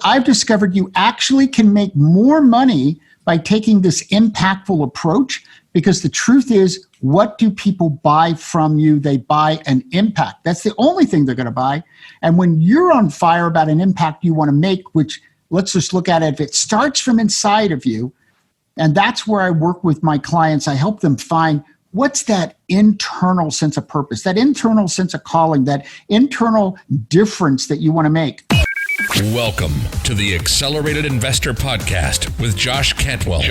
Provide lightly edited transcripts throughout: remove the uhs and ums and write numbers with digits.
I've discovered you actually can make more money by taking this impactful approach, because the truth is, what do people buy from you? They buy an impact. That's the only thing they're going to buy. And when you're on fire about an impact you want to make, which let's just look at it, if it starts from inside of you, and that's where I work with my clients, I help them find what's that internal sense of purpose, that internal sense of calling, that internal difference that you want to make. Welcome to the Accelerated Investor Podcast with Josh Cantwell.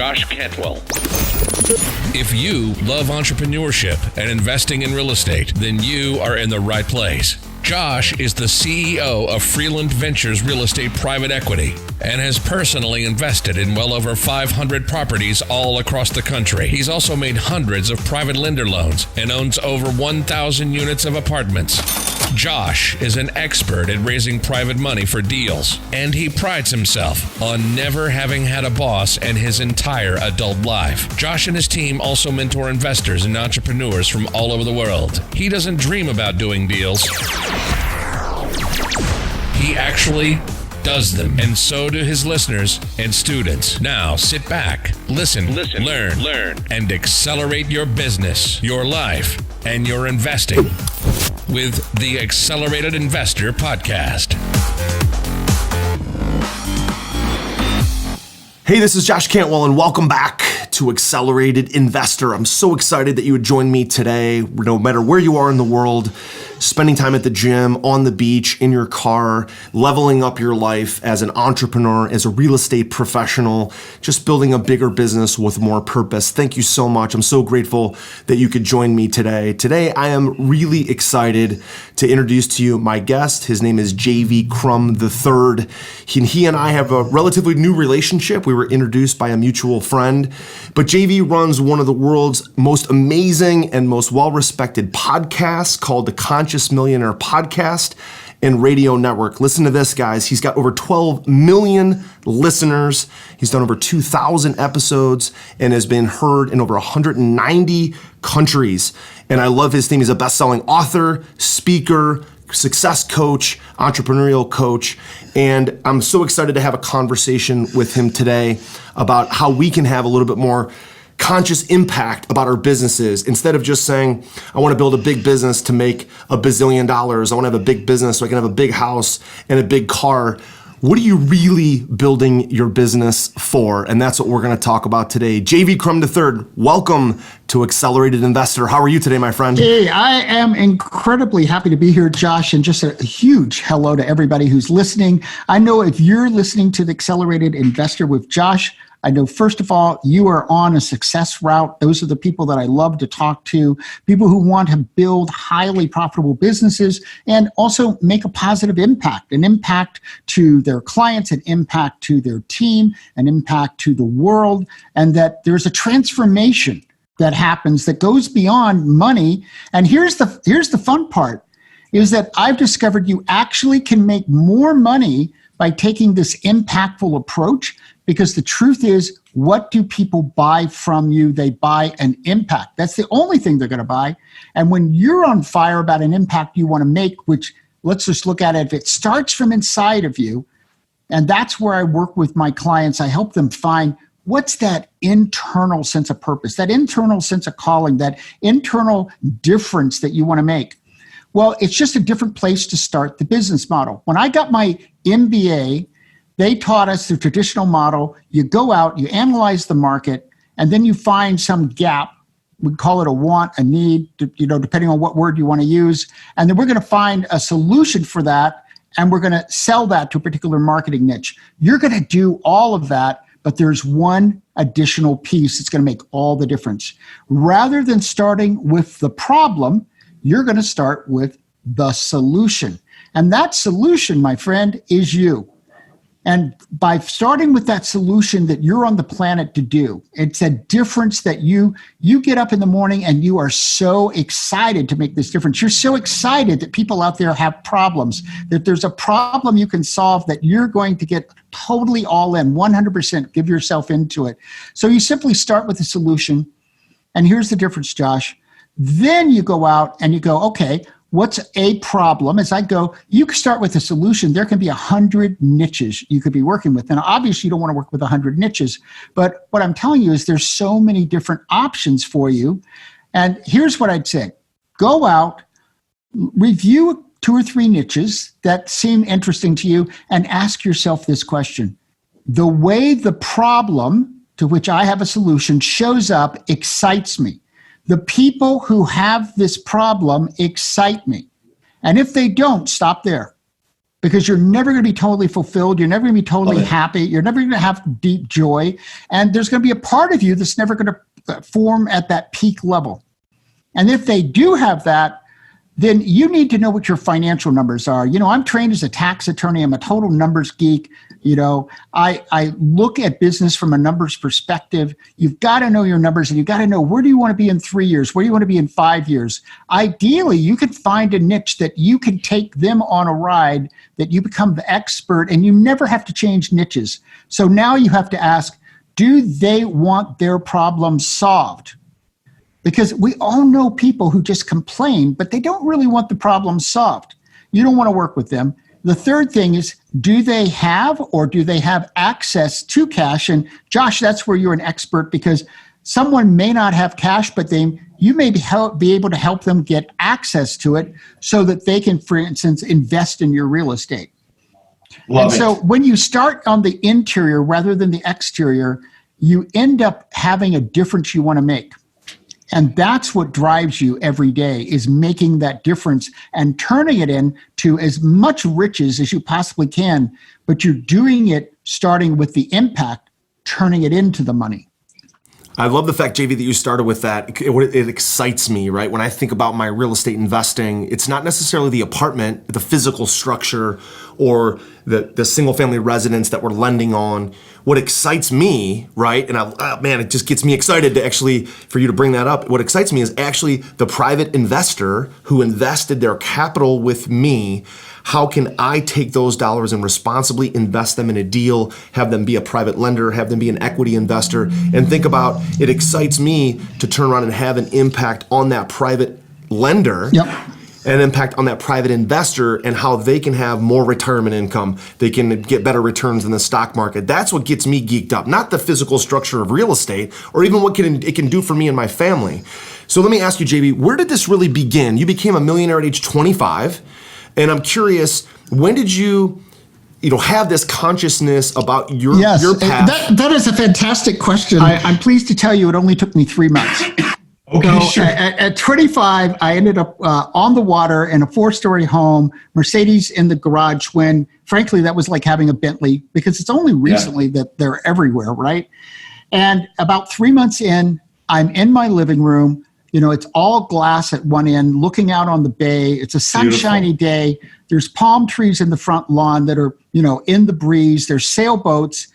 If you love entrepreneurship and investing in real estate, then you are in the right place. Josh is the CEO of Freeland Ventures Real Estate Private Equity and has personally invested in well over 500 properties all across the country. He's also made hundreds of private lender loans and owns over 1,000 units of apartments. Josh is an expert at raising private money for deals, and he prides himself on never having had a boss in his entire adult life. Josh and his team also mentor investors and entrepreneurs from all over the world. He doesn't dream about doing deals. He actually does them, and so do his listeners and students. Now sit back, listen, learn, and accelerate your business, your life, and your investing with the Accelerated Investor Podcast. Hey, this is Josh Cantwell, and welcome back to Accelerated Investor. I'm so excited that you would join me today, no matter where you are in the world, spending time at the gym, on the beach, in your car, leveling up your life as an entrepreneur, as a real estate professional, just building a bigger business with more purpose. Thank you so much. I'm so grateful that you could join me today. Today, I am really excited to introduce to you my guest. His name is Crum III. He and I have a relatively new relationship. We were introduced by a mutual friend, but JV runs one of the world's most amazing and most well-respected podcasts called the Conscious Millionaire Podcast and Radio Network. Listen to this, guys. He's got over 12 million listeners. He's done over 2,000 episodes and has been heard in over 190 countries. And I love his theme. He's a best-selling author, speaker, success coach, entrepreneurial coach. And I'm so excited to have a conversation with him today about how we can have a little bit more conscious impact about our businesses. Instead of just saying, I want to build a big business to make $1 bazillion. I want to have a big business so I can have a big house and a big car. What are you really building your business for? And that's what we're going to talk about today. Crum III, welcome to Accelerated Investor. How are you today, my friend? Hey, I am incredibly happy to be here, Josh, and just a huge hello to everybody who's listening. I know if you're listening to the Accelerated Investor with Josh, I know, first of all, you are on a success route. Those are the people that I love to talk to, people who want to build highly profitable businesses and also make a positive impact, an impact to their clients, an impact to their team, an impact to the world, and that there's a transformation that happens that goes beyond money. And here's the fun part, is that I've discovered you actually can make more money by taking this impactful approach, because the truth is, what do people buy from you? They buy an impact. That's the only thing they're going to buy. And when you're on fire about an impact you want to make, which let's just look at it, if it starts from inside of you, and that's where I work with my clients, I help them find what's that internal sense of purpose, that internal sense of calling, that internal difference that you want to make. Well, it's just a different place to start the business model. When I got my MBA, they taught us the traditional model. You go out, you analyze the market, and then you find some gap. We call it a want, a need, depending on what word you want to use. And then we're going to find a solution for that, and we're going to sell that to a particular marketing niche. You're going to do all of that, but there's one additional piece that's going to make all the difference. Rather than starting with the problem, you're going to start with the solution. And that solution, my friend, is you. And by starting with that solution that you're on the planet to do, it's a difference that you get up in the morning and you are so excited to make this difference. You're so excited that people out there have problems, that there's a problem you can solve, that you're going to get totally all in, 100%, give yourself into it. So you simply start with the solution. And here's the difference, Josh. Then you go out and you go, okay, what's a problem? As I go, you can start with a solution. There can be 100 niches you could be working with. And obviously you don't want to work with 100 niches, but what I'm telling you is there's so many different options for you. And here's what I'd say. Go out, review 2 or 3 niches that seem interesting to you, and ask yourself this question. The way the problem to which I have a solution shows up excites me. The people who have this problem excite me. And if they don't, stop there. Because you're never going to be totally fulfilled. You're never going to be totally happy. You're never going to have deep joy. And there's going to be a part of you that's never going to form at that peak level. And if they do have that, then you need to know what your financial numbers are. I'm trained as a tax attorney. I'm a total numbers geek. I look at business from a numbers perspective. You've got to know your numbers, and you've got to know, where do you want to be in 3 years? Where do you want to be in 5 years? Ideally, you could find a niche that you can take them on a ride, that you become the expert, and you never have to change niches. So now you have to ask, do they want their problem solved? Because we all know people who just complain, but they don't really want the problem solved. You don't want to work with them. The third thing is, do they have access to cash? And Josh, that's where you're an expert, because someone may not have cash, but you may be able to help them get access to it so that they can, for instance, invest in your real estate. So when you start on the interior rather than the exterior, you end up having a difference you want to make. And that's what drives you every day, is making that difference and turning it into as much riches as you possibly can. But you're doing it starting with the impact, turning it into the money. I love the fact, JV, that you started with that. It excites me, right? When I think about my real estate investing, it's not necessarily the apartment, the physical structure, or the single family residence that we're lending on. What excites me, right? And it just gets me excited for you to bring that up. What excites me is actually the private investor who invested their capital with me. How can I take those dollars and responsibly invest them in a deal, have them be a private lender, have them be an equity investor, and think about, it excites me to turn around and have an impact on that private lender. Yep. And impact on that private investor, and how they can have more retirement income. They can get better returns in the stock market. That's what gets me geeked up, not the physical structure of real estate or even what it can do for me and my family. So let me ask you, JB, where did this really begin? You became a millionaire at age 25, and I'm curious, when did you have this consciousness about your path? That is a fantastic question. I'm pleased to tell you it only took me 3 months. Okay, so sure. At 25, I ended up on the water in a 4-story home, Mercedes in the garage, when frankly, that was like having a Bentley, because it's only recently that they're everywhere, right? And about 3 months in, I'm in my living room. It's all glass at one end, looking out on the bay. It's a sunshiny day. There's palm trees in the front lawn that are, in the breeze. There's sailboats.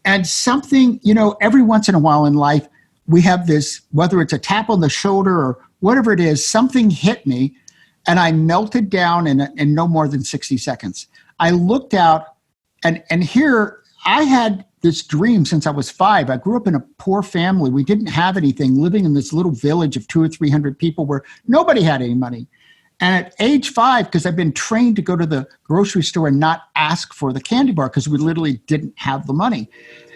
And something, every once in a while in life, we have this, whether it's a tap on the shoulder or whatever it is, something hit me and I melted down in no more than 60 seconds. I looked out and here I had this dream since I was 5. I grew up in a poor family. We didn't have anything, living in this little village of 200 or 300 people where nobody had any money. And at age 5, because I've been trained to go to the grocery store and not ask for the candy bar because we literally didn't have the money.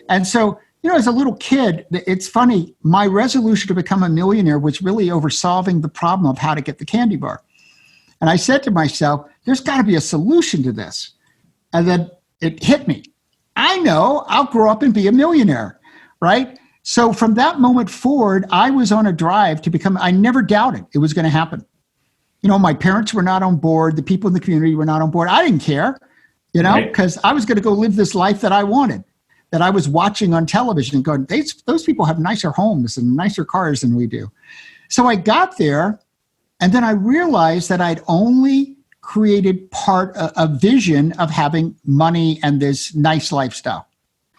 And so, as a little kid, it's funny, my resolution to become a millionaire was really over solving the problem of how to get the candy bar. And I said to myself, there's got to be a solution to this. And then it hit me. I know I'll grow up and be a millionaire, right? So from that moment forward, I was on a drive to become, I never doubted it was going to happen. My parents were not on board. The people in the community were not on board. I didn't care, because I was going to go live this life that I wanted, that I was watching on television and going, those people have nicer homes and nicer cars than we do. So I got there, and then I realized that I'd only created a vision of having money and this nice lifestyle.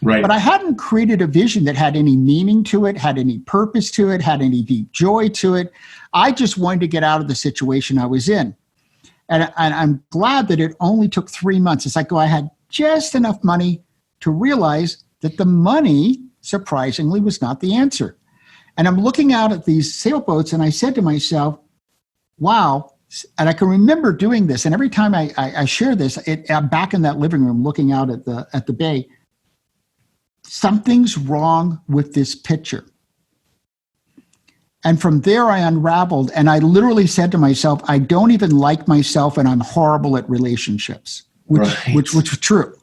Right. But I hadn't created a vision that had any meaning to it, had any purpose to it, had any deep joy to it. I just wanted to get out of the situation I was in. And I'm glad that it only took 3 months. It's like, I had just enough money to realize that the money, surprisingly, was not the answer. And I'm looking out at these sailboats, and I said to myself, wow, And I can remember doing this. And every time I share this, I'm back in that living room looking out at the bay. Something's wrong with this picture. And from there, I unraveled, and I literally said to myself, I don't even like myself, and I'm horrible at relationships, which was true.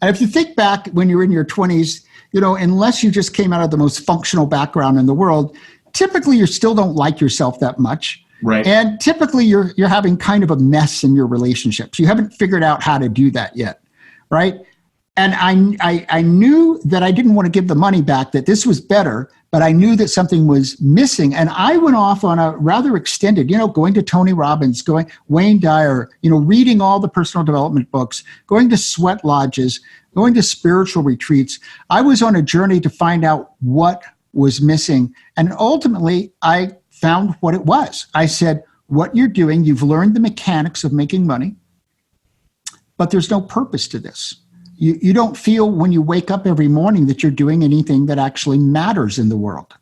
And if you think back when you're in your 20s, unless you just came out of the most functional background in the world, typically you still don't like yourself that much. Right. And typically you're having kind of a mess in your relationships. You haven't figured out how to do that yet, right? And I knew that I didn't want to give the money back, that this was better, but I knew that something was missing. And I went off on a rather extended, going to Tony Robbins, Wayne Dyer, reading all the personal development books, going to sweat lodges, going to spiritual retreats. I was on a journey to find out what was missing. And ultimately, I found what it was. I said, what you're doing, you've learned the mechanics of making money, but there's no purpose to this. You don't feel when you wake up every morning that you're doing anything that actually matters in the world.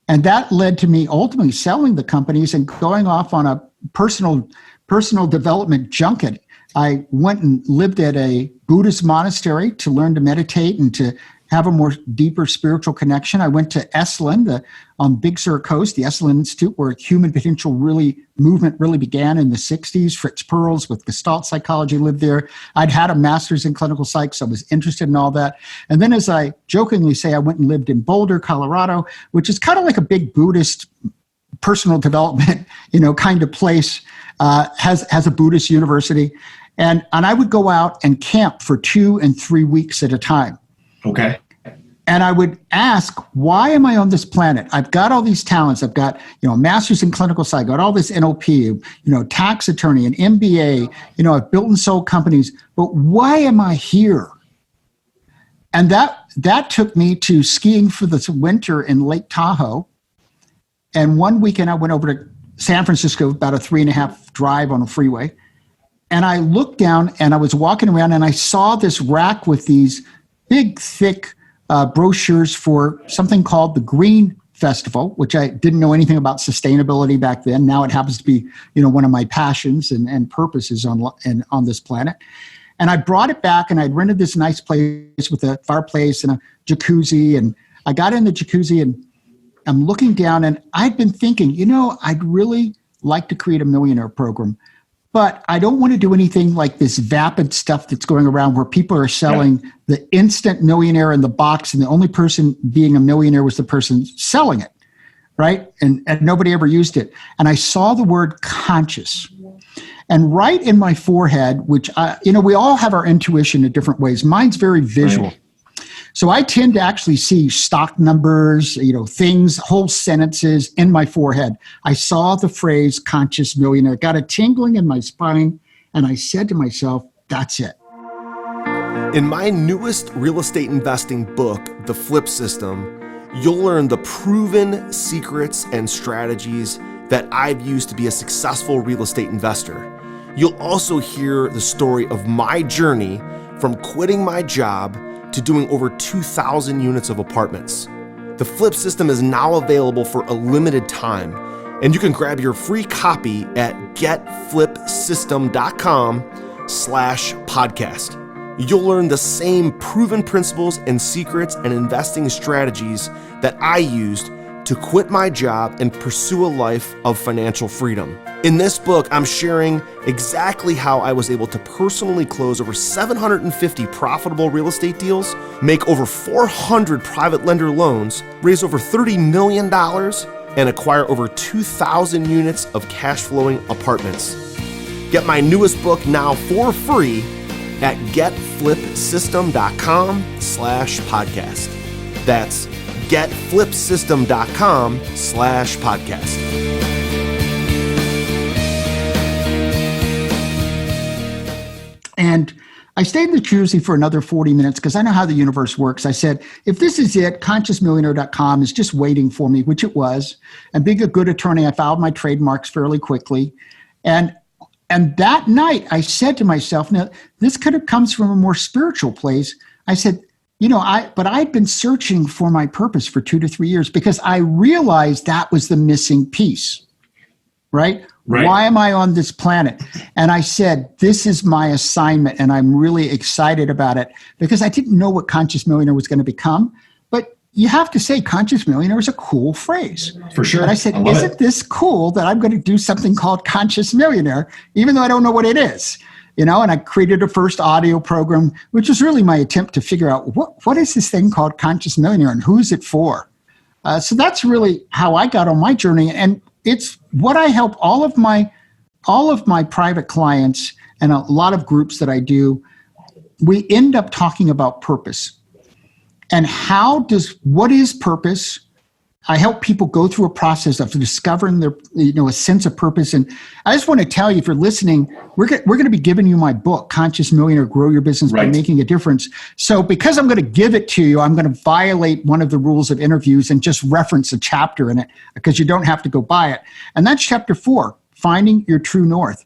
And that led to me ultimately selling the companies and going off on a personal development junket. I went and lived at a Buddhist monastery to learn to meditate and to have a more deeper spiritual connection. I went to Esalen, on Big Sur Coast, the Esalen Institute, where human potential movement really began in the 60s. Fritz Perls with Gestalt psychology lived there. I'd had a master's in clinical psych, so I was interested in all that. And then, as I jokingly say, I went and lived in Boulder, Colorado, which is kind of like a big Buddhist personal development, kind of place, has a Buddhist university. And I would go out and camp for 2 and 3 weeks at a time. Okay. And I would ask, why am I on this planet? I've got all these talents. I've got, master's in clinical psych, got all this NLP, tax attorney, an MBA, I've built and sold companies, but why am I here? And that took me to skiing for this winter in Lake Tahoe. And one weekend I went over to San Francisco, about a 3.5 drive on a freeway. And I looked down and I was walking around and I saw this rack with these big, thick brochures for something called the Green Festival, which I didn't know anything about sustainability back then. Now it happens to be, one of my passions and purposes on this planet. And I brought it back and I'd rented this nice place with a fireplace and a jacuzzi. And I got in the jacuzzi and I'm looking down and I'd been thinking, I'd really like to create a millionaire program. But I don't want to do anything like this vapid stuff that's going around where people are selling the instant millionaire in the box, and the only person being a millionaire was the person selling it, right? And nobody ever used it. And I saw the word conscious. And right in my forehead, which, we all have our intuition in different ways. Mine's very visual. Right. So I tend to actually see stock numbers, things, whole sentences in my forehead. I saw the phrase conscious millionaire, got a tingling in my spine, and I said to myself, that's it. In my newest real estate investing book, The Flip System, you'll learn the proven secrets and strategies that I've used to be a successful real estate investor. You'll also hear the story of my journey from quitting my job to doing over 2,000 units of apartments. The Flip System is now available for a limited time, and you can grab your free copy at getflipsystem.com/podcast. You'll learn the same proven principles and secrets and investing strategies that I used to quit my job and pursue a life of financial freedom. In this book, I'm sharing exactly how I was able to personally close over 750 profitable real estate deals, make over 400 private lender loans, raise over $30 million, and acquire over 2,000 units of cash flowing apartments. Get my newest book now for free at getflipsystem.com/podcast. That's getflipsystem.com/podcast. And I stayed in the jacuzzi for another 40 minutes because I know how the universe works. I said, if this is it, consciousmillionaire.com is just waiting for me, which it was. And being a good attorney, I filed my trademarks fairly quickly. And that night I said to myself, now this could have comes from a more spiritual place. I said, but I'd been searching for my purpose for 2 to 3 years because I realized that was the missing piece. right? Right. Why am I on this planet? And I said, this is my assignment, and I'm really excited about it because I didn't know what Conscious Millionaire was going to become. But you have to say Conscious Millionaire is a cool phrase. For sure. And I said, isn't this cool that I'm going to do something called Conscious Millionaire, even though I don't know what it is? And I created a first audio program, which was really my attempt to figure out what is this thing called Conscious Millionaire and who is it for? So that's really how I got on my journey. And it's what I help all of my private clients and a lot of groups that I do. We end up talking about purpose and what is purpose? I help people go through a process of discovering their, a sense of purpose. And I just want to tell you, if you're listening, we're going to be giving you my book, Conscious Millionaire, Grow Your Business by Making a Difference. So because I'm going to give it to you, I'm going to violate one of the rules of interviews and just reference a chapter in it because you don't have to go buy it. And that's chapter 4, Finding Your True North.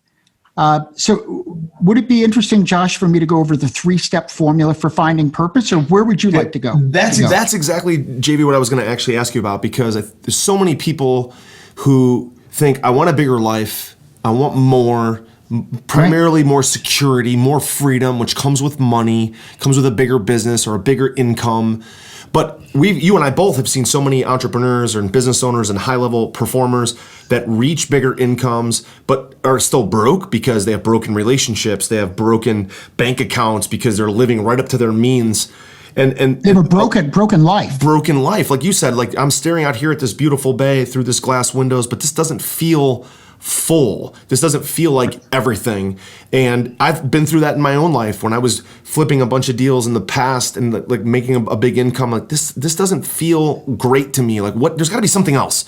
So would it be interesting, Josh, for me to go over the 3-step formula for finding purpose, or where would you like to go? That's exactly, JV, what I was going to actually ask you about, because there's so many people who think, I want a bigger life, I want more, primarily more security, more freedom, which comes with money, comes with a bigger business or a bigger income. But you and I both have seen so many entrepreneurs and business owners and high-level performers that reach bigger incomes, but are still broke because they have broken relationships, they have broken bank accounts because they're living right up to their means. And they have a broken life. Broken life. Like you said, like I'm staring out here at this beautiful bay through this glass windows, but this doesn't feel full. This doesn't feel like everything. And I've been through that in my own life when I was flipping a bunch of deals in the past and like making a big income. Like this doesn't feel great to me. Like there's got to be something else.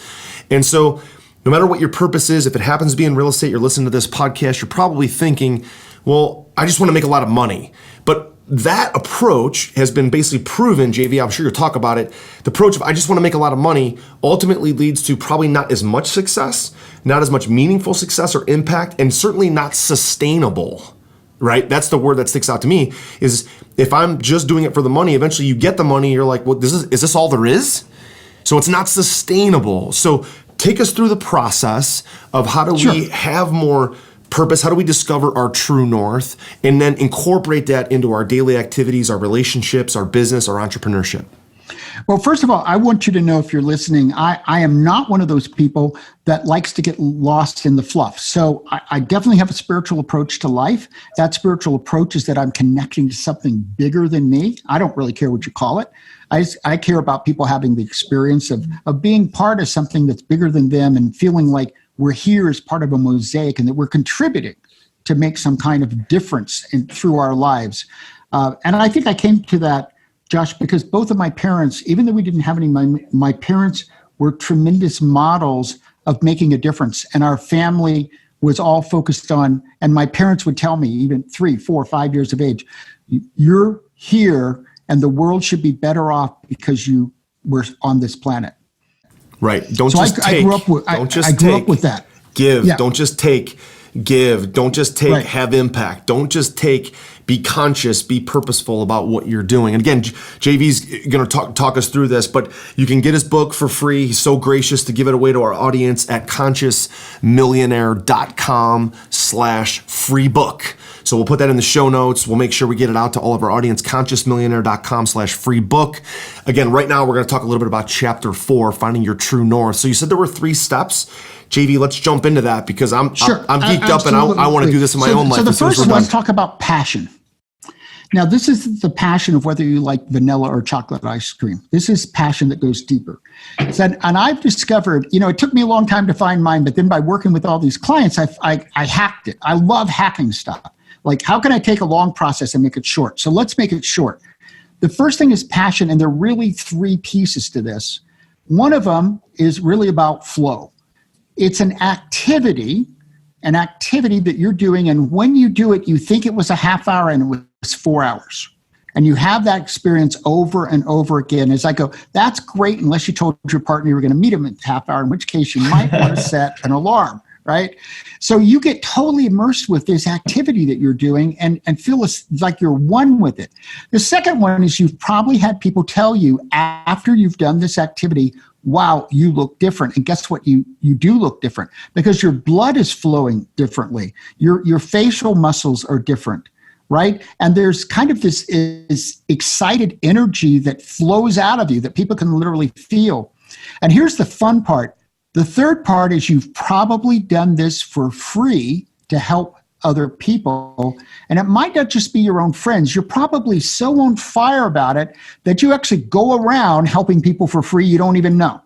And so no matter what your purpose is, if it happens to be in real estate, you're listening to this podcast, you're probably thinking, well, I just want to make a lot of money. But that approach has been basically proven, JV, I'm sure you'll talk about it. The approach of I just want to make a lot of money ultimately leads to probably not as much success, not as much meaningful success or impact, and certainly not sustainable, right? That's the word that sticks out to me, is if I'm just doing it for the money, eventually you get the money, you're like, well, is this all there is? So it's not sustainable. So take us through the process of how do we have more purpose, how do we discover our true north, and then incorporate that into our daily activities, our relationships, our business, our entrepreneurship? Well, first of all, I want you to know, if you're listening, I am not one of those people that likes to get lost in the fluff. So I definitely have a spiritual approach to life. That spiritual approach is that I'm connecting to something bigger than me. I don't really care what you call it. I care about people having the experience of being part of something that's bigger than them and feeling like we're here as part of a mosaic and that we're contributing to make some kind of difference through our lives. And I think I came to that, Josh, because both of my parents, even though we didn't have any, my parents were tremendous models of making a difference. And our family was all focused on, and my parents would tell me, even 3, 4, 5 years of age, you're here and the world should be better off because you were on this planet. Right. I grew up with that. Give. Yeah. Don't just take. Give. Don't just take. Right. Have impact. Don't just take. Be conscious. Be purposeful about what you're doing. And again, JV's going to talk us through this, but you can get his book for free. He's so gracious to give it away to our audience at consciousmillionaire.com/free book. So we'll put that in the show notes. We'll make sure we get it out to all of our audience, consciousmillionaire.com/free book. Again, right now, we're going to talk a little bit about chapter 4, Finding Your True North. So you said there were 3 steps. JV, let's jump into that because I'm geeked up and I want to do this in my own life. So the first one, let's talk about passion. Now, this is the passion of whether you like vanilla or chocolate ice cream. This is passion that goes deeper. And I've discovered, it took me a long time to find mine, but then by working with all these clients, I hacked it. I love hacking stuff. Like, how can I take a long process and make it short? So let's make it short. The first thing is passion, and there are really 3 pieces to this. One of them is really about flow. It's an activity that you're doing, and when you do it, you think it was a half hour and it was 4 hours. And you have that experience over and over again. As I go, that's great unless you told your partner you were going to meet him in a half hour, in which case you might want to set an alarm, right? So you get totally immersed with this activity that you're doing and feel like you're one with it. The second one is you've probably had people tell you after you've done this activity, wow, you look different. And guess what? You do look different because your blood is flowing differently. Your facial muscles are different, right? And there's kind of this excited energy that flows out of you that people can literally feel. And here's the fun part. The third part is you've probably done this for free to help other people. And it might not just be your own friends. You're probably so on fire about it that you actually go around helping people for free you don't even know.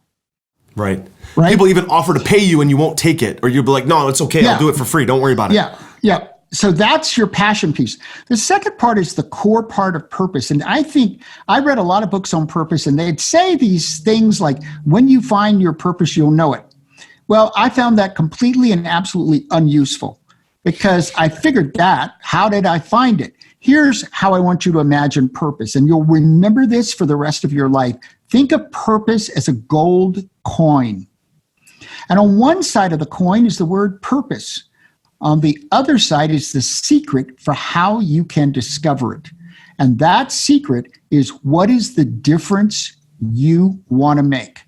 Right. People even offer to pay you and you won't take it. Or you'll be like, no, it's okay. I'll do it for free. Don't worry about it. Yeah. So that's your passion piece. The second part is the core part of purpose. And I think I read a lot of books on purpose, and they'd say these things like, when you find your purpose, you'll know it. Well, I found that completely and absolutely unuseful because I figured that. How did I find it? Here's how I want you to imagine purpose, and you'll remember this for the rest of your life. Think of purpose as a gold coin. And on one side of the coin is the word purpose. On the other side is the secret for how you can discover it. And that secret is, what is the difference you want to make?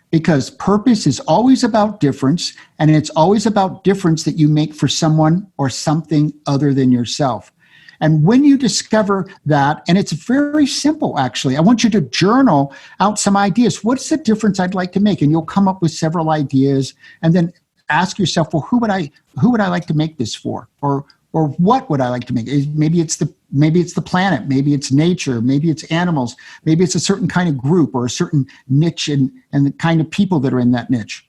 Because purpose is always about difference, and it's always about difference that you make for someone or something other than yourself. And when you discover that, and it's very simple, actually, I want you to journal out some ideas. What's the difference I'd like to make? And you'll come up with several ideas, and then ask yourself, well, who would I like to make this for? Or what would I like to make? Maybe it's the planet, maybe it's nature, maybe it's animals, maybe it's a certain kind of group or a certain niche and the kind of people that are in that niche.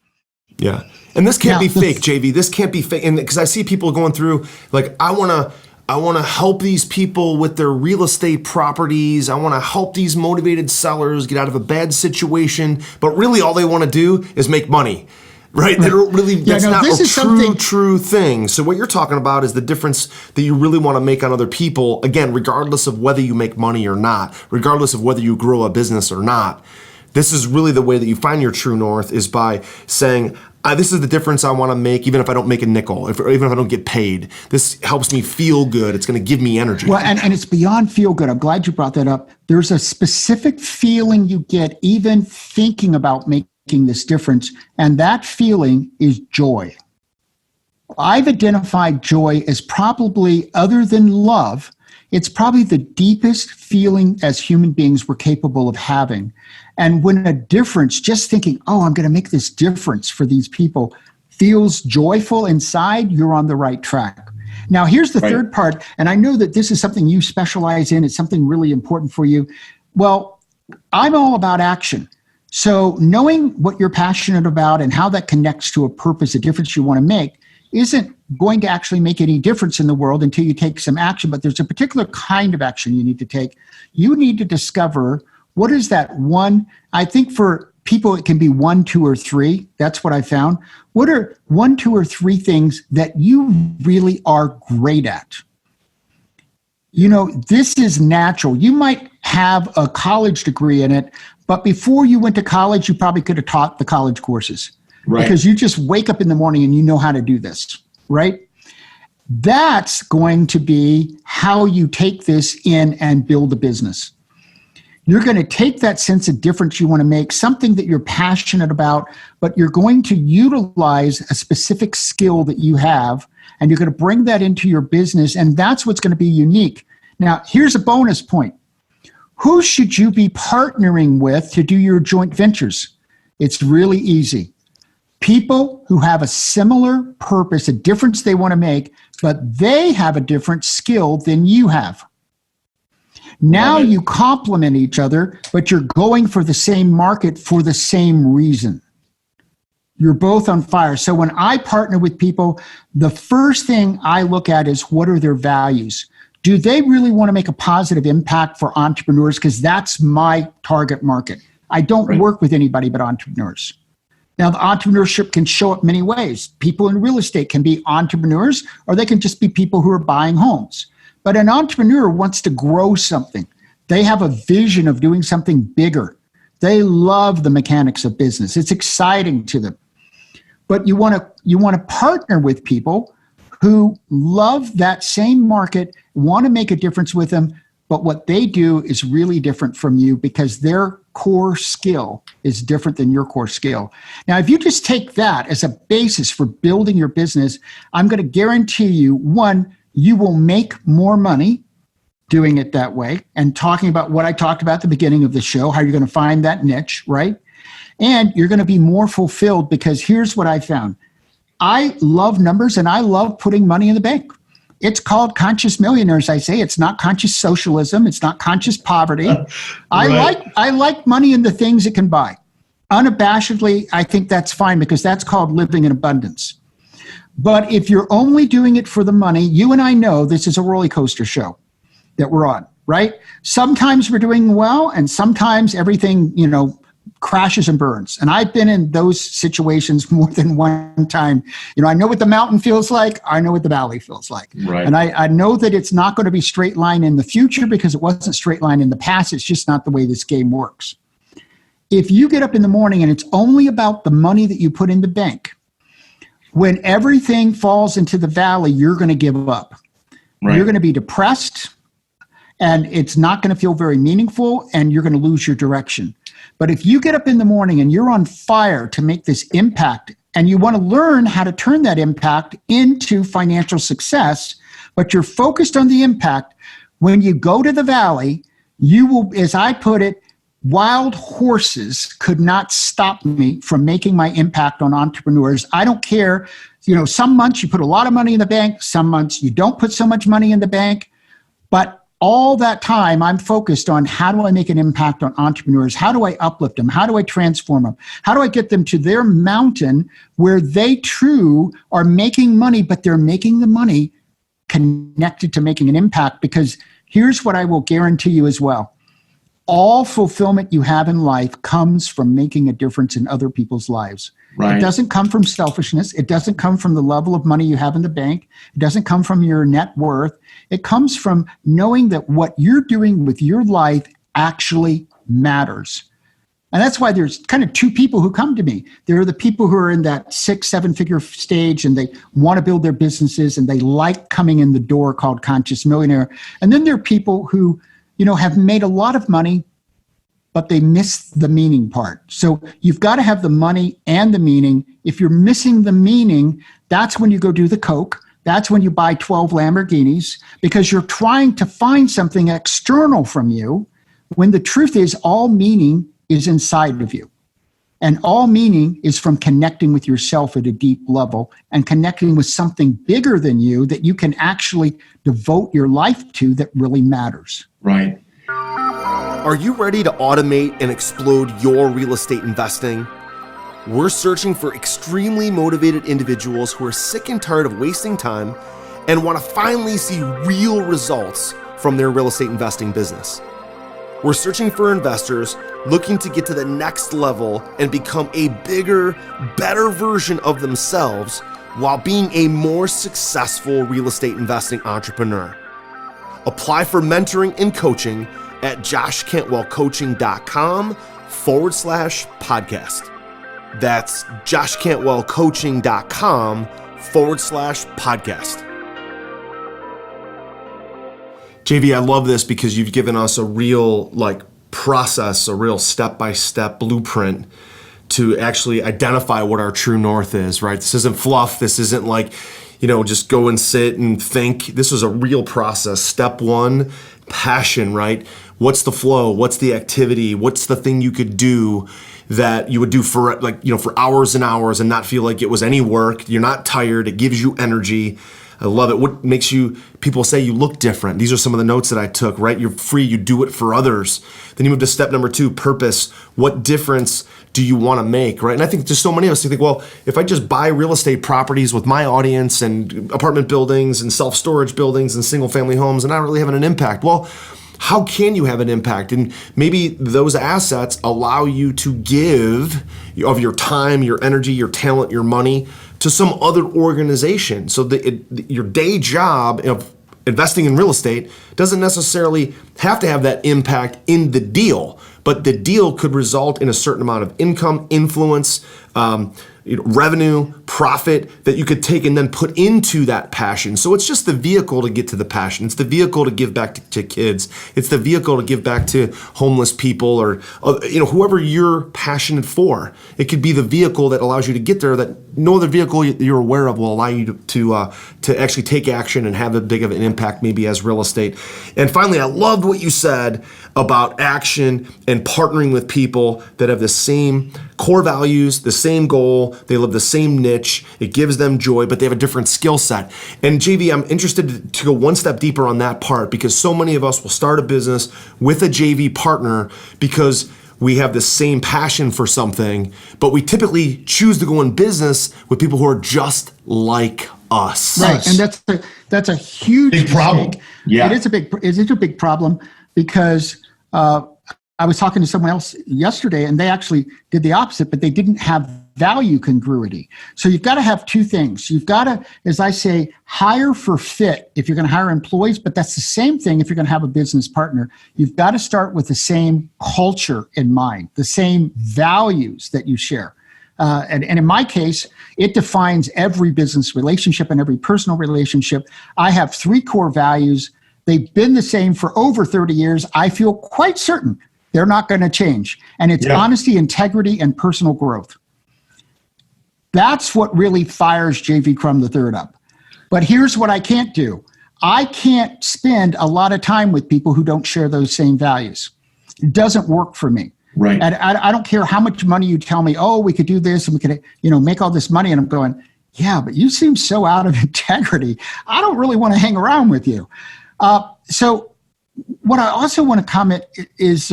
Yeah. And this can't be fake, JV. This can't be fake. And because I see people going through, like, I want to help these people with their real estate properties. I want to help these motivated sellers get out of a bad situation. But really all they want to do is make money. Right? They don't really, that's not a true thing. So what you're talking about is the difference that you really want to make on other people, again, regardless of whether you make money or not, regardless of whether you grow a business or not. This is really the way that you find your true north, is by saying, this is the difference I want to make, even if I don't make a nickel, even if I don't get paid. This helps me feel good. It's going to give me energy. Well, and it's beyond feel good. I'm glad you brought that up. There's a specific feeling you get even thinking about making this difference, and that feeling is joy. I've identified joy as probably, other than love, it's probably the deepest feeling as human beings we're capable of having. And when a difference, just thinking, oh, I'm going to make this difference for these people, feels joyful inside, you're on the right track. Now, here's the third part, and I know that this is something you specialize in. It's something really important for you. Well, I'm all about action. So knowing what you're passionate about and how that connects to a purpose, a difference you want to make, isn't going to actually make any difference in the world until you take some action. But there's a particular kind of action you need to take. You need to discover, what is that one? I think for people, it can be 1, 2, or 3. That's what I found. What are 1, 2, or 3 things that you really are great at? You know, this is natural. You might have a college degree in it, but before you went to college, you probably could have taught the college courses. Right. Because you just wake up in the morning and you know how to do this, right? That's going to be how you take this in and build a business. You're going to take that sense of difference you want to make, something that you're passionate about, but you're going to utilize a specific skill that you have, and you're going to bring that into your business, and that's what's going to be unique. Now, here's a bonus point. Who should you be partnering with to do your joint ventures? It's really easy. People who have a similar purpose, a difference they want to make, but they have a different skill than you have. Now you complement each other, but you're going for the same market for the same reason. You're both on fire. So when I partner with people, the first thing I look at is, what are their values? Do they really want to make a positive impact for entrepreneurs? Because that's my target market. I don't work with anybody but entrepreneurs. Now, the entrepreneurship can show up many ways. People in real estate can be entrepreneurs, or they can just be people who are buying homes. But an entrepreneur wants to grow something. They have a vision of doing something bigger. They love the mechanics of business. It's exciting to them. but you want to partner with people who love that same market, want to make a difference with them, but what they do is really different from you because their core skill is different than your core skill. Now, if you just take that as a basis for building your business, I'm going to guarantee you, one, you will make more money doing it that way and talking about what I talked about at the beginning of the show, how you're going to find that niche, right? And you're going to be more fulfilled because here's what I found. I love numbers and I love putting money in the bank. It's called conscious millionaires. I say it's not conscious socialism. It's not conscious poverty. Right. I like money in the things it can buy. Unabashedly, I think that's fine because that's called living in abundance. But if you're only doing it for the money, you and I know this is a roller coaster show that we're on, right? Sometimes we're doing well and sometimes everything, crashes and burns. And I've been in those situations more than one time. I know what the mountain feels like. I know what the valley feels like. Right. And I know that it's not going to be straight line in the future because it wasn't straight line in the past. It's just not the way this game works. If you get up in the morning and it's only about the money that you put in the bank, when everything falls into the valley, you're going to give up. Right. You're going to be depressed and it's not going to feel very meaningful and you're going to lose your direction. But if you get up in the morning and you're on fire to make this impact and you want to learn how to turn that impact into financial success, but you're focused on the impact, when you go to the valley, you will, as I put it, wild horses could not stop me from making my impact on entrepreneurs. I don't care. Some months you put a lot of money in the bank, some months you don't put so much money in the bank, but all that time, I'm focused on how do I make an impact on entrepreneurs? How do I uplift them? How do I transform them? How do I get them to their mountain where they too are making money, but they're making the money connected to making an impact? Because here's what I will guarantee you as well. All fulfillment you have in life comes from making a difference in other people's lives. Right. It doesn't come from selfishness. It doesn't come from the level of money you have in the bank. It doesn't come from your net worth. It comes from knowing that what you're doing with your life actually matters. And that's why there's kind of two people who come to me. There are the people who are in that 6-7 figure stage and they want to build their businesses and they like coming in the door called Conscious Millionaire. And then there are people who, have made a lot of money, but they miss the meaning part. So you've got to have the money and the meaning. If you're missing the meaning, that's when you go do the Coke. That's when you buy 12 Lamborghinis because you're trying to find something external from you when the truth is all meaning is inside of you. And all meaning is from connecting with yourself at a deep level and connecting with something bigger than you that you can actually devote your life to that really matters. Right. Are you ready to automate and explode your real estate investing? We're searching for extremely motivated individuals who are sick and tired of wasting time and want to finally see real results from their real estate investing business. We're searching for investors looking to get to the next level and become a bigger, better version of themselves while being a more successful real estate investing entrepreneur. Apply for mentoring and coaching at joshcantwellcoaching.com/podcast. That's joshcantwellcoaching.com/podcast. JV, I love this because you've given us a real process, a real step-by-step blueprint to actually identify what our true north is, right? This isn't fluff. This isn't just go and sit and think. This is a real process. Step one, passion, right? What's the flow? What's the activity? What's the thing you could do that you would do for for hours and hours and not feel like it was any work? You're not tired. It gives you energy. I love it. What makes people say you look different? These are some of the notes that I took, right? You're free, you do it for others. Then you move to step number 2, purpose. What difference do you want to make, right? And I think there's so many of us who think, well, if I just buy real estate properties with my audience and apartment buildings and self-storage buildings and single family homes, and not really having an impact. Well, how can you have an impact? And maybe those assets allow you to give of your time, your energy, your talent, your money to some other organization. So that your day job of investing in real estate doesn't necessarily have to have that impact in the deal, but the deal could result in a certain amount of income, influence, revenue, profit that you could take and then put into that passion. So it's just the vehicle to get to the passion. It's the vehicle to give back to kids. It's the vehicle to give back to homeless people or whoever you're passionate for. It could be the vehicle that allows you to get there that no other vehicle you're aware of will allow you to actually take action and have a big of an impact maybe as real estate. And finally, I loved what you said about action and partnering with people that have the same core values, the same goal, they live the same niche, it gives them joy, but they have a different skill set. And JV, I'm interested to go one step deeper on that part because so many of us will start a business with a JV partner because we have the same passion for something, but we typically choose to go in business with people who are just like us. Right, and that's a huge big problem. Yeah, it is a big problem because I was talking to someone else yesterday and they actually did the opposite, but they didn't have value congruity. So you've got to have two things. You've got to, as I say, hire for fit if you're going to hire employees, but that's the same thing if you're going to have a business partner. You've got to start with the same culture in mind, the same values that you share. And in my case, it defines every business relationship and every personal relationship. I have 3 core values. They've been the same for over 30 years. I feel quite certain they're not going to change. And it's honesty, integrity, and personal growth. That's what really fires JV Crum III up. But here's what I can't do. I can't spend a lot of time with people who don't share those same values. It doesn't work for me. Right. And I don't care how much money you tell me, oh, we could do this and we could, make all this money. And I'm going, yeah, but you seem so out of integrity. I don't really want to hang around with you. So what I also want to comment is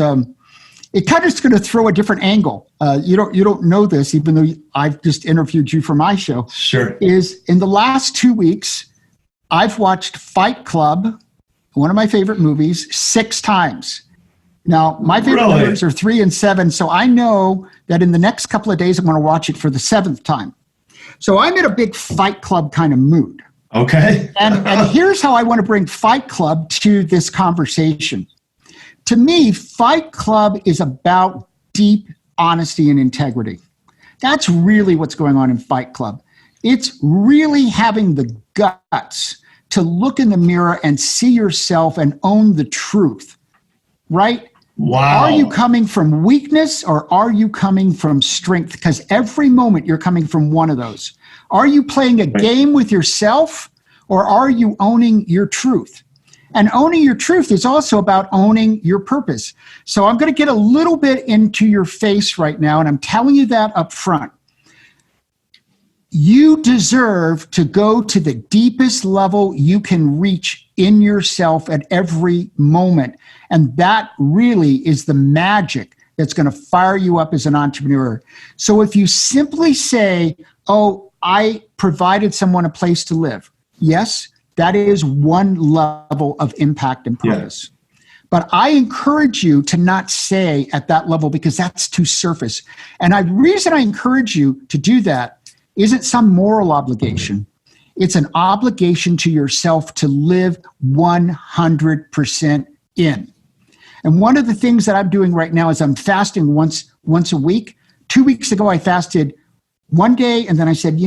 it kind of is going to throw a different angle. You don't know this, even though I've just interviewed you for my show. Sure. Is in the last 2 weeks, I've watched Fight Club, one of my favorite movies, 6 times. Now, my favorite numbers are 3 and 7, so I know that in the next couple of days, I'm going to watch it for the 7th time. So I'm in a big Fight Club kind of mood. Okay. and here's how I want to bring Fight Club to this conversation. To me, Fight Club is about deep honesty and integrity. That's really what's going on in Fight Club. It's really having the guts to look in the mirror and see yourself and own the truth, right? Wow. Are you coming from weakness or are you coming from strength? Because every moment you're coming from one of those. Are you playing a game with yourself or are you owning your truth? And owning your truth is also about owning your purpose. So I'm going to get a little bit into your face right now, and I'm telling you that up front. You deserve to go to the deepest level you can reach in yourself at every moment. And that really is the magic that's going to fire you up as an entrepreneur. So if you simply say, oh, I provided someone a place to live. Yes, that is one level of impact and purpose. Yeah. But I encourage you to not say at that level because that's too surface. And the reason I encourage you to do that isn't some moral obligation. It's an obligation to yourself to live 100% in. And one of the things that I'm doing right now is I'm fasting once a week. 2 weeks ago, I fasted one day, and then I said,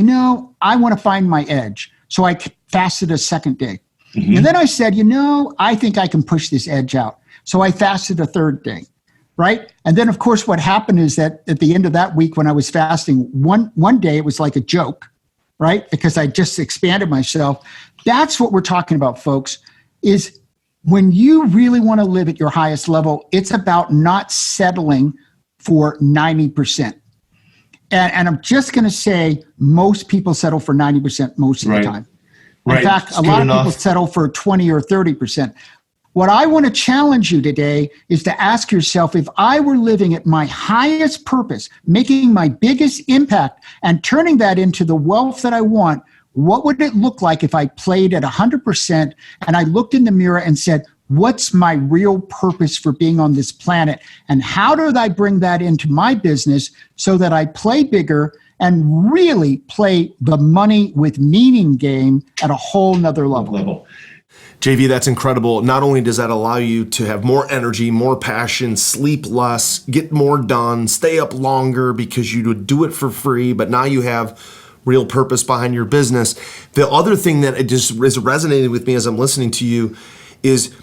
I want to find my edge. So I fasted a second day. Mm-hmm. And then I said, I think I can push this edge out. So I fasted a third day, right? And then, of course, what happened is that at the end of that week when I was fasting, one day it was like a joke, right? Because I just expanded myself. That's what we're talking about, folks, is when you really want to live at your highest level, it's about not settling for 90%. And I'm just going to say most people settle for 90% most of the time. In fact, a lot of people settle for 20 or 30%. What I want to challenge you today is to ask yourself, if I were living at my highest purpose, making my biggest impact and turning that into the wealth that I want, what would it look like if I played at 100% and I looked in the mirror and said, what's my real purpose for being on this planet? And how do I bring that into my business so that I play bigger and really play the money with meaning game at a whole nother level? JV, that's incredible. Not only does that allow you to have more energy, more passion, sleep less, get more done, stay up longer because you would do it for free, but now you have real purpose behind your business. The other thing that it just is resonating with me as I'm listening to you is,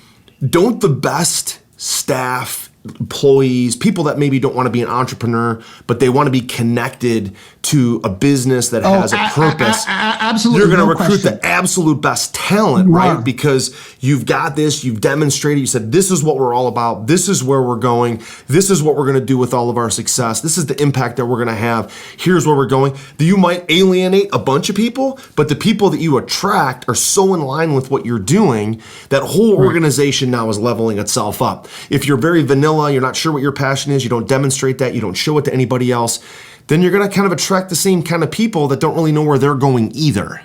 don't the best staff, employees, people that maybe don't want to be an entrepreneur, but they want to be connected to a business that has a purpose. Absolutely. You're going to recruit the absolute best talent, right? Because you've got this, you've demonstrated, you said, this is what we're all about. This is where we're going. This is what we're going to do with all of our success. This is the impact that we're going to have. Here's where we're going. You might alienate a bunch of people, but the people that you attract are so in line with what you're doing, that whole organization now is leveling itself up. If you're very vanilla, you're not sure what your passion is, you don't demonstrate that, you don't show it to anybody else, then you're going to kind of attract the same kind of people that don't really know where they're going either,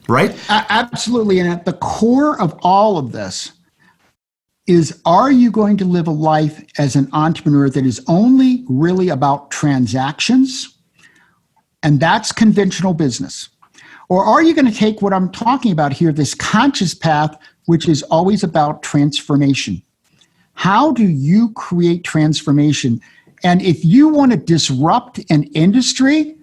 right? Absolutely. And at the core of all of this is, are you going to live a life as an entrepreneur that is only really about transactions? And that's conventional business. Or are you going to take what I'm talking about here, this conscious path, which is always about transformation? How do you create transformation? And if you want to disrupt an industry,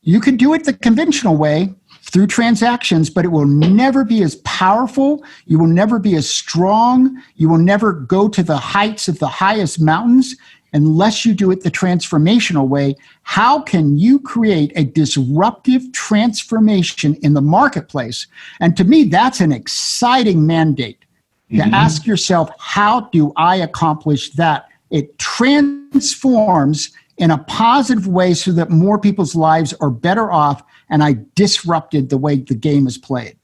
you can do it the conventional way through transactions, but it will never be as powerful. You will never be as strong. You will never go to the heights of the highest mountains unless you do it the transformational way. How can you create a disruptive transformation in the marketplace? And to me, that's an exciting mandate. To ask yourself, how do I accomplish that? It transforms in a positive way so that more people's lives are better off, and I disrupted the way the game is played.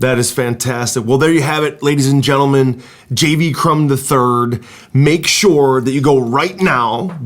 That is fantastic. Well, there you have it, ladies and gentlemen. JV Crum III. Make sure that you go right now.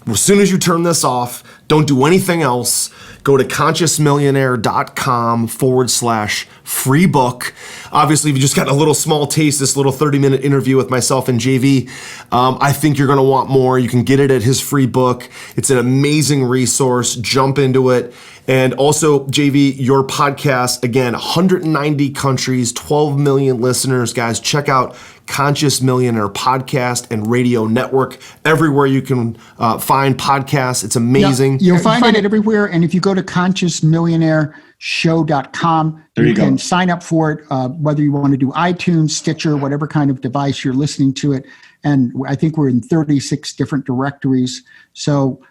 As soon as you turn this off, don't do anything else. Go to consciousmillionaire.com/free book. Obviously, if you just got a little small taste, this little 30-minute interview with myself and JV, I think you're going to want more. You can get it at his free book. It's an amazing resource. Jump into it. And also, JV, your podcast, again, 190 countries, 12 million listeners. Guys, check out Conscious Millionaire Podcast and Radio Network. Everywhere you can find podcasts. It's amazing. Yeah, you'll find it everywhere. And if you go to consciousmillionaireshow.com, you can sign up for it, whether you want to do iTunes, Stitcher, whatever kind of device you're listening to it. And I think we're in 36 different directories. So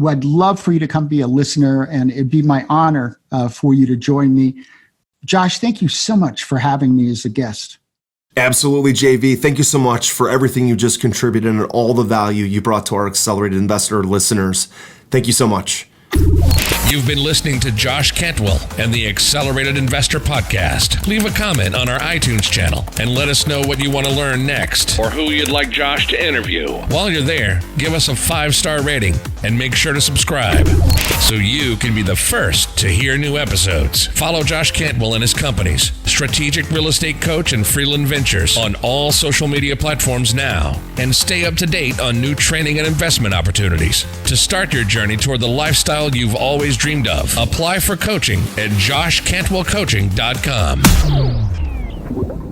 I'd love for you to come be a listener, and it'd be my honor for you to join me. Josh, thank you so much for having me as a guest. Absolutely, JV. Thank you so much for everything you just contributed and all the value you brought to our Accelerated Investor listeners. Thank you so much. You've been listening to Josh Cantwell and the Accelerated Investor Podcast. Leave a comment on our iTunes channel and let us know what you want to learn next or who you'd like Josh to interview. While you're there, give us a 5-star rating and make sure to subscribe so you can be the first to hear new episodes. Follow Josh Cantwell and his companies, Strategic Real Estate Coach and Freeland Ventures, on all social media platforms now, and stay up to date on new training and investment opportunities to start your journey toward the lifestyle you've always dreamed of. Apply for coaching at joshcantwellcoaching.com.